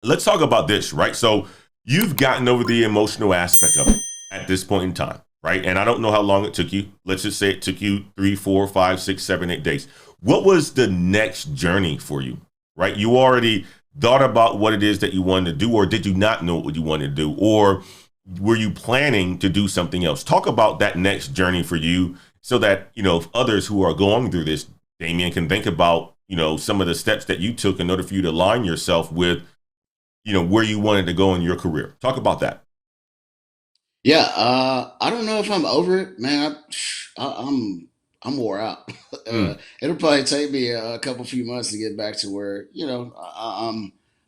let's talk about this, right? So you've gotten over the emotional aspect of it at this point in time, right? And I don't know how long it took you. Let's just say it took you 3, 4, 5, 6, 7, 8 days. What was the next journey for you, right? You already thought about what it is that you wanted to do, or did you not know what you wanted to do? Or were you planning to do something else? Talk about that next journey for you so that, if others who are going through this, Damien, can think about, some of the steps that you took in order for you to align yourself with, where you wanted to go in your career. Talk about that. Yeah, I don't know if I'm over it, man. I'm wore out. Mm, It'll probably take me a couple few months to get back to where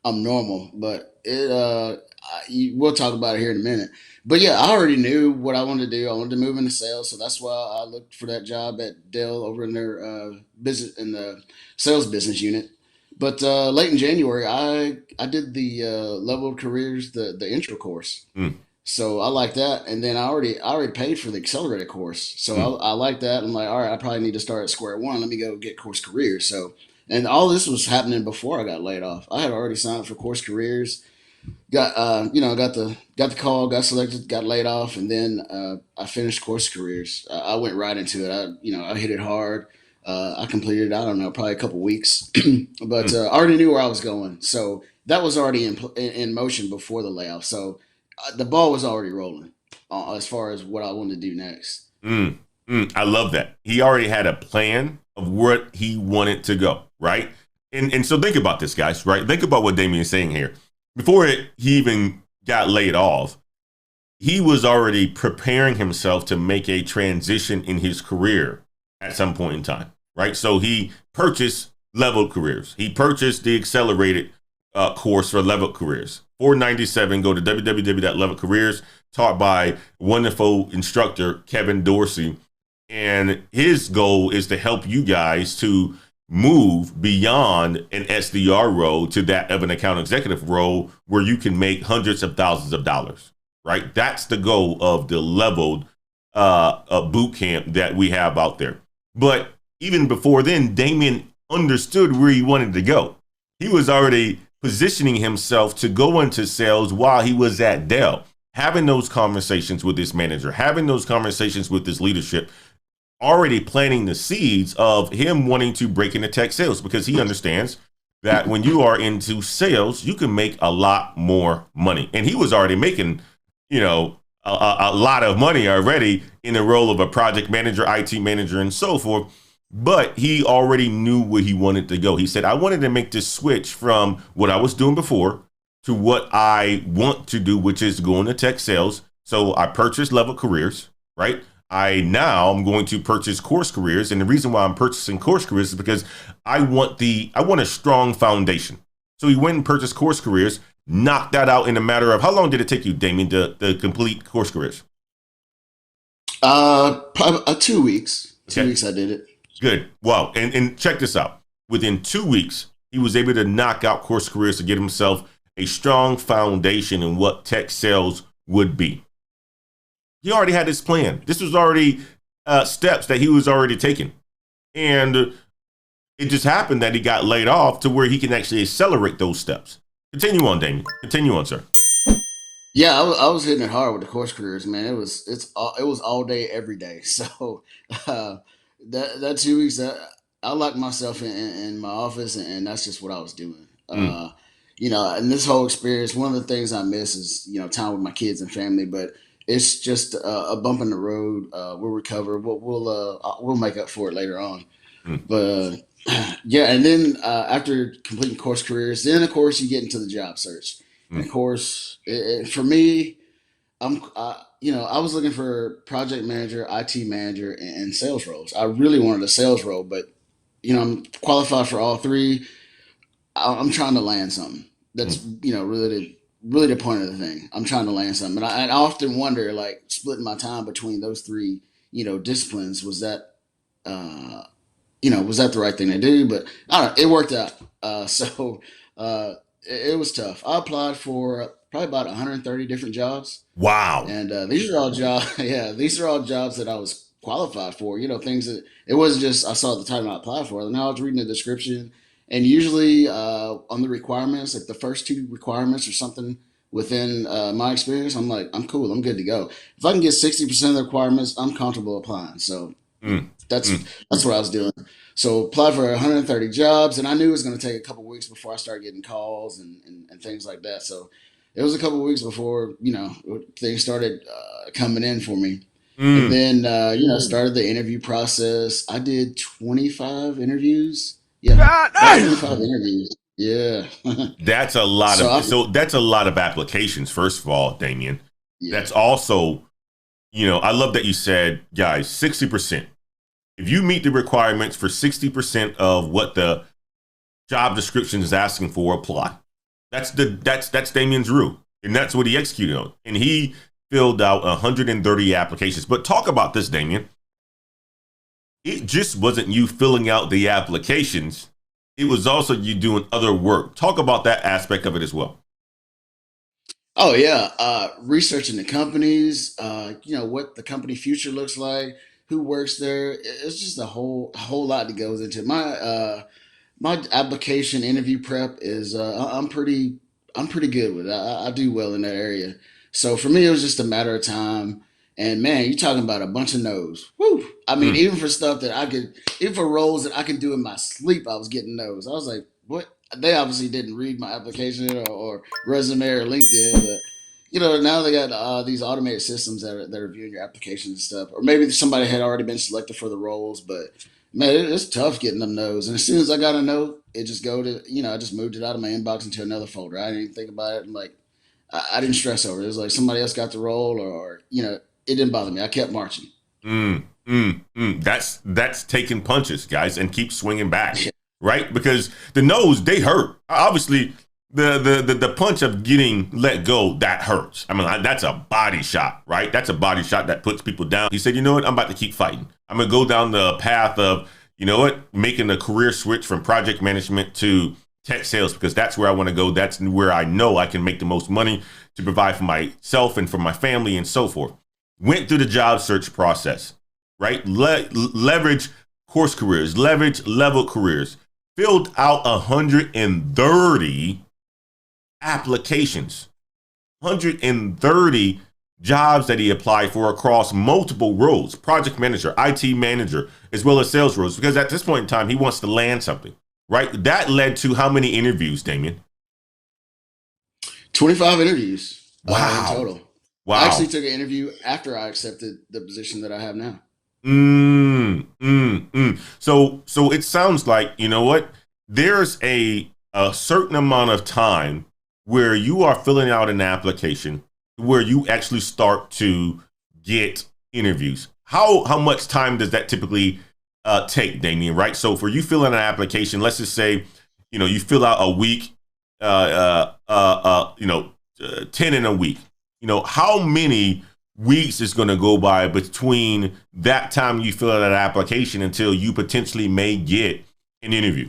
I'm normal. But we'll talk about it here in a minute. But yeah, I already knew what I wanted to do. I wanted to move into sales, so that's why I looked for that job at Dell over in their business in the sales business unit. But late in January, I did the level of careers the intro course. mm, So I like that, and then I already paid for the accelerated course, so mm. I like that. I'm like, all right, I probably need to start at square one. Let me go get course careers. So, and all this was happening before I got laid off. I had already signed up for course careers, got the call, got selected, got laid off, and then I finished course careers. I went right into it. I hit it hard. I completed, I don't know, probably a couple weeks, but Mm. I already knew where I was going. So that was already in motion before the layoff. So the ball was already rolling as far as what I wanted to do next. Mm, I love that. He already had a plan of where he wanted to go, right? And so think about this, guys, right? Think about what Damien is saying here. Before he even got laid off, he was already preparing himself to make a transition in his career at some point in time, right? So he purchased level careers. He purchased the accelerated course for level careers. 497. Go to www.levelcareers, taught by wonderful instructor Kevin Dorsey. And his goal is to help you guys to move beyond an SDR role to that of an account executive role where you can make hundreds of thousands of dollars, right? That's the goal of the leveled boot camp that we have out there. But even before then, Damien understood where he wanted to go. He was already positioning himself to go into sales while he was at Dell, having those conversations with his manager, having those conversations with his leadership, already planting the seeds of him wanting to break into tech sales because he understands that when you are into sales, you can make a lot more money. And he was already making, a lot of money already in the role of a project manager, IT manager, and so forth. But he already knew where he wanted to go. He said, I wanted to make this switch from what I was doing before to what I want to do, which is go into tech sales. So I purchased Level Careers, right? I'm going to purchase course careers. And the reason why I'm purchasing course careers is because I want a strong foundation. So he went and purchased course careers, knocked that out in a matter of how long did it take you, Damien, to complete course careers? Probably 2 weeks. Two Okay, weeks I did it. good. Wow. And check this out. Within 2 weeks, he was able to knock out course careers to get himself a strong foundation in what tech sales would be. He already had his plan. This was already steps that he was already taking. And it just happened that he got laid off to where he can actually accelerate those steps. Continue on, Damien. Continue on, sir. Yeah, I was hitting it hard with the course careers, man. It was all day, every day. So uh, that 2 weeks, that I locked myself in my office, and that's just what I was doing. Mm, And this whole experience, one of the things I miss is time with my kids and family, but it's just a bump in the road. We'll recover. We'll make up for it later on. mm, But yeah, and then after completing course careers, then of course you get into the job search, and of mm, course, for me, I was looking for project manager, IT manager, and sales roles. I really wanted a sales role, but I'm qualified for all three. I'm trying to land something. That's mm, really the point of the thing. I'm trying to land something, and I often wonder, like, splitting my time between those three, disciplines. Uh, was that the right thing to do? But I don't know, it worked out. So it was tough. I applied for probably about 130 different jobs, wow. and these are all jobs. Yeah, these are all jobs that I was qualified for. Things that it wasn't just I saw at the time I applied for. Now I was reading the description, And usually on the requirements, like the first two requirements or something within my experience, I'm like, I'm cool, I'm good to go. If I can get 60% of the requirements, I'm comfortable applying. So Mm, that's mm. that's what I was doing. So applied for 130 jobs, and I knew it was going to take a couple weeks before I started getting calls and things like that. So it was a couple weeks before things started coming in for me. And Mm. then started the interview process. I did 25 interviews. Yeah, God about damn! 25 interviews. Yeah. That's a lot so of I so that's a lot of applications. First of all, Damien, yeah. that's also, I love that you said, guys, 60%. If you meet the requirements for 60% of what the job description is asking for, apply. That's Damien's rule, and that's what he executed on. And he filled out 130 applications. But talk about this, Damien. It just wasn't you filling out the applications. It was also you doing other work. Talk about that aspect of it as well. Oh yeah, researching the companies, what the company future looks like, who works there. It's just a whole lot that goes into it. My application interview prep is I'm pretty good with it. I do well in that area. So for me, it was just a matter of time. And man, you're talking about a bunch of no's. Woo! I mean, Mm, even for stuff that even for roles that I could do in my sleep, I was getting no's. I was like, what? They obviously didn't read my application or resume or LinkedIn, but now they got these automated systems that are viewing your applications and stuff. Or maybe somebody had already been selected for the roles, but man, it's tough getting them no's. And as soon as I got a no, it just I just moved it out of my inbox into another folder. I didn't even think about it. And like, I didn't stress over it. It was like somebody else got the role or it didn't bother me. I kept marching. That's taking punches, guys, and keep swinging back, right? Because the no's, they hurt. Obviously, the punch of getting let go, that hurts. I mean, that's a body shot, right? That's a body shot that puts people down. He said, you know what? I'm about to keep fighting. I'm going to go down the path of, making a career switch from project management to tech sales, because that's where I want to go. That's where I know I can make the most money to provide for myself and for my family and so forth. Went through the job search process, right? Leverage course careers, leverage level careers, filled out 130 applications, 130 jobs that he applied for across multiple roles, project manager, IT manager, as well as sales roles, because at this point in time, he wants to land something, right? That led to how many interviews, Damien? 25 interviews in Wow. total. I actually Wow. took an interview after I accepted the position that I have now. So it sounds like, you know what? There's a certain amount of time where you are filling out an application where you actually start to get interviews. How much time does that typically take, Damien? Right. So for you filling an application, let's just say, you fill out a week, 10 in a week. How many weeks is going to go by between that time you fill out an application until you potentially may get an interview?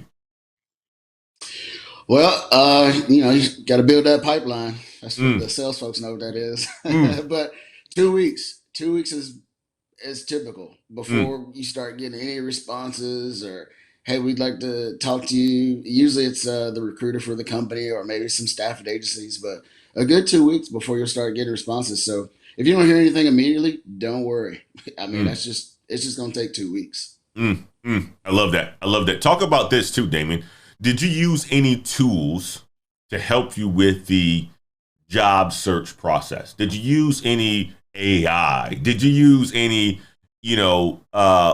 Well, you got to build that pipeline. That's what Mm, the sales folks know what that is. mm, But 2 weeks, 2 weeks is typical mm. before you start getting any responses or hey, we'd like to talk to you. Usually it's the recruiter for the company or maybe some staff at agencies, but a good 2 weeks before you'll start getting responses. So if you don't hear anything immediately, don't worry. I mean, Mm, it's just gonna take 2 weeks. I love that. I love that. Talk about this too, Damien. Did you use any tools to help you with the job search process? Did you use any AI? Did you use any,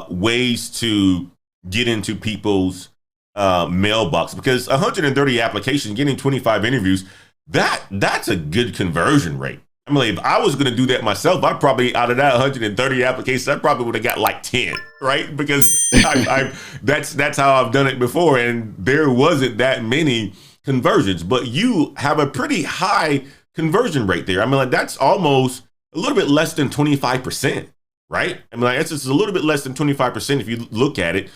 ways to get into people's mailbox? Because 130 applications, getting 25 interviews, that's a good conversion rate. I mean, if I was going to do that myself, I probably out of that 130 applications, I probably would have got like 10, right? Because that's how I've done it before, and there wasn't that many conversions. But you have a pretty high conversion rate there. I mean, like that's almost a little bit less than 25%, right? I mean, like it's just a little bit less than 25% if you look at it.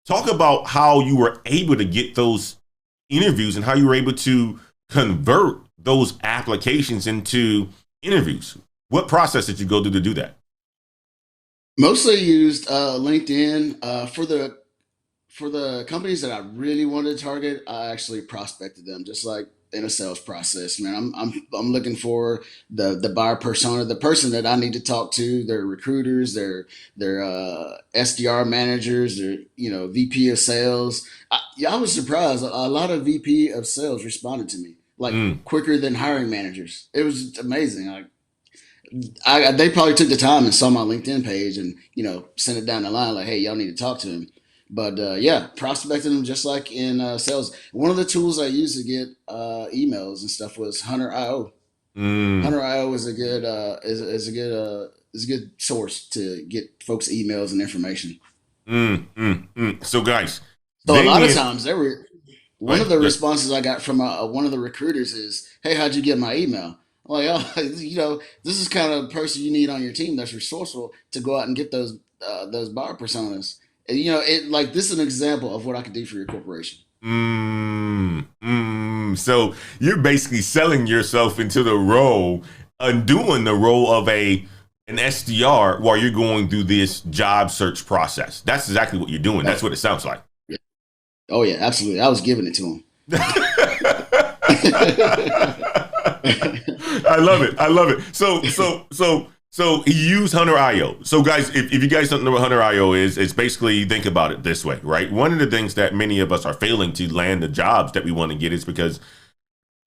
Talk about how you were able to get those interviews and how you were able to convert those applications into interviews. What process did you go through to do that? Mostly used LinkedIn for the companies that I really wanted to target, I actually prospected them, just like in a sales process. Man, I'm looking for the buyer persona, the person that I need to talk to. Their recruiters, their SDR managers, their VP of sales. I was surprised. A lot of VP of sales responded to me like Mm, quicker than hiring managers. It was amazing. They probably took the time and saw my LinkedIn page and sent it down the line like, hey, y'all need to talk to him. But yeah, prospecting them just like in sales. One of the tools I used to get emails and stuff was Hunter.io. mm, Hunter.io is a good is a good source to get folks emails and information. So guys, So a lot of Damien, times they were one of right? the responses I got from one of the recruiters is, "Hey, how'd you get my email?" I'm like, "Oh, this is kind of person you need on your team that's resourceful to go out and get those buyer personas." And it like this is an example of what I could do for your corporation. So you're basically selling yourself into the role and doing the role of an SDR while you're going through this job search process. That's exactly what you're doing. That's That's what it sounds like. yeah. Oh yeah, absolutely. I was giving it to him. I love it. I love it. So he used Hunter.io. So guys, if you guys don't know what Hunter.io is, it's basically, think about it this way, right? One of the things that many of us are failing to land the jobs that we want to get is because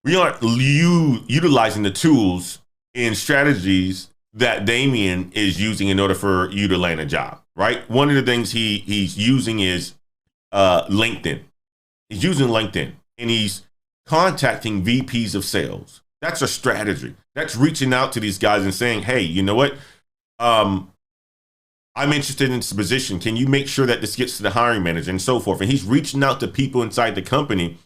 we aren't utilizing the tools and strategies that Damien is using in order for you to land a job, right? One of the things he's using is LinkedIn. He's using LinkedIn and he's contacting VPs of sales. That's a strategy. That's reaching out to these guys and saying, hey, you know what? I'm interested in this position. Can you make sure that this gets to the hiring manager and so forth? And he's reaching out to people inside the company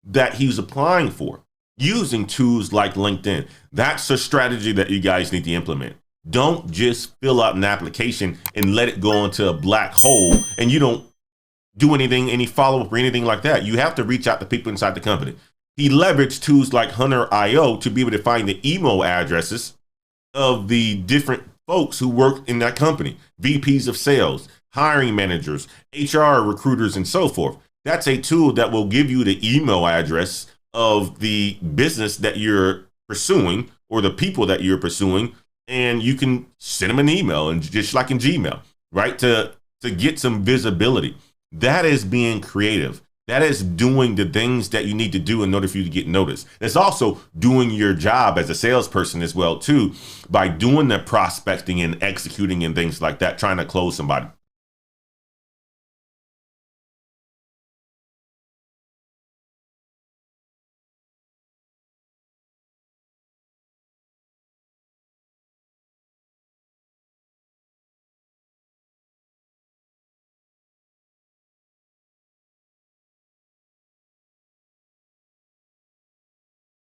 that he's applying for using tools like LinkedIn. That's a strategy that you guys need to implement. Don't just fill out an application and let it go into a black hole and you don't do anything, any follow-up or anything like that. You have to reach out to people inside the company. He leveraged tools like Hunter.io to be able to find the email addresses of the different folks who work in that company, VPs of sales, hiring managers, HR recruiters, and so forth. That's a tool that will give you the email address of the business that you're pursuing or the people that you're pursuing, and you can send them an email, and just like in Gmail, right, to get some visibility. That is being creative. That is doing the things that you need to do in order for you to get noticed. It's also doing your job as a salesperson as well, too, by doing the prospecting and executing and things like that, trying to close somebody.